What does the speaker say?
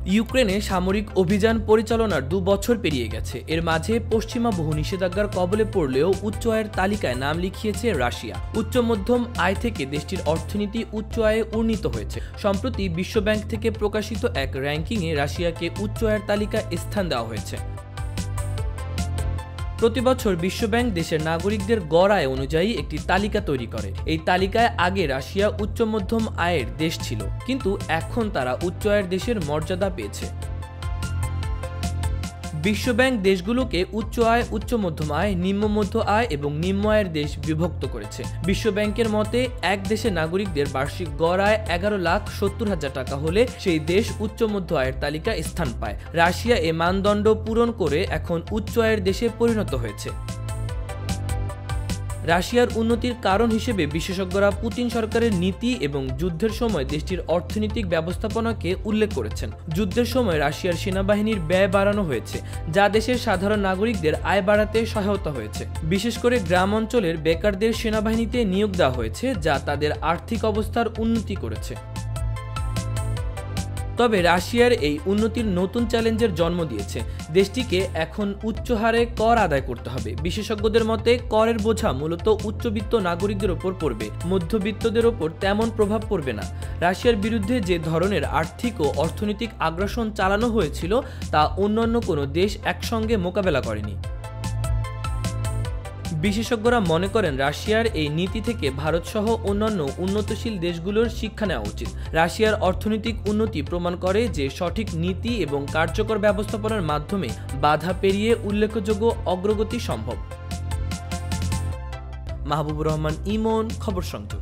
ইউক্রেনে সামরিক অভিযান পরিচালনার 2 বছর পেরিয়ে গেছে। এর মাঝে পশ্চিমা বহু নিষেধাজ্ঞার কবলে পড়লেও উচ্চ আয়ের তালিকায় নাম লিখিয়েছে রাশিয়া। উচ্চ মধ্যম আয় থেকে দেশটির অর্থনীতি উচ্চ আয়ে উন্নীত হয়েছে। সম্প্রতি বিশ্বব্যাংক থেকে প্রকাশিত এক র্যাঙ্কিংয়ে রাশিয়াকে উচ্চ আয়ের তালিকায় স্থান দেওয়া হয়েছে। প্রতি বছর বিশ্বব্যাংক দেশের নাগরিকদের গড় আয় অনুযায়ী একটি তালিকা তৈরি করে। এই তালিকায় আগে রাশিয়া উচ্চ মধ্যম আয়ের দেশ ছিল, কিন্তু এখন তারা উচ্চ আয়ের দেশের মর্যাদা পেয়েছে। বিশ্বব্যাংক দেশগুলোকে উচ্চ আয়, উচ্চ মধ্যম আয়, নিম্ন মধ্য আয় এবং নিম্ন আয়ের দেশ বিভক্ত করেছে। বিশ্বব্যাংকের মতে এক দেশের নাগরিকদের বার্ষিক গড় আয় 11,70,000 টাকা হলে সেই দেশ উচ্চ মধ্য আয়ের তালিকায় স্থান পায়। রাশিয়া এ মানদণ্ড পূরণ করে এখন উচ্চ আয়ের দেশে পরিণত হয়েছে। রাশিয়ার উন্নতির কারণ হিসেবে বিশেষজ্ঞরা পুতিন সরকারের নীতি এবং যুদ্ধের সময় দেশটির অর্থনৈতিক ব্যবস্থাপনাকে উল্লেখ করেছেন। যুদ্ধের সময় রাশিয়ার সেনাবাহিনীর ব্যয় বাড়ানো হয়েছে, যা দেশের সাধারণ নাগরিকদের আয় বাড়াতে সহায়তা হয়েছে। বিশেষ করে গ্রাম অঞ্চলের বেকারদের সেনাবাহিনীতে নিয়োগ দেওয়া হয়েছে, যা তাদের আর্থিক অবস্থার উন্নতি করেছে। তবে রাশিয়ার এই উন্নতির নতুন চ্যালেঞ্জের জন্ম দিয়েছে। দেশটিকে এখন উচ্চ হারে কর আদায় করতে হবে। বিশেষজ্ঞদের মতে করের বোঝা মূলত উচ্চবিত্ত নাগরিকদের ওপর পড়বে, মধ্যবিত্তদের ওপর তেমন প্রভাব পড়বে না। রাশিয়ার বিরুদ্ধে যে ধরনের আর্থিক ও অর্থনৈতিক আগ্রাসন চালানো হয়েছিল তা অন্যান্য কোনো দেশ একসঙ্গে মোকাবেলা করেনি। বিশেষজ্ঞরা মনে করেন রাশিয়ার এই নীতি থেকে ভারতসহ অন্যান্য উন্নতশীল দেশগুলোর শিক্ষা নেওয়া উচিত। রাশিয়ার অর্থনৈতিক উন্নতি প্রমাণ করে যে সঠিক নীতি এবং কার্যকর ব্যবস্থাপনার মাধ্যমে বাধা পেরিয়ে উল্লেখযোগ্য অগ্রগতি সম্ভব। মাহবুবুর রহমান ইমন, খবর সংযোগ।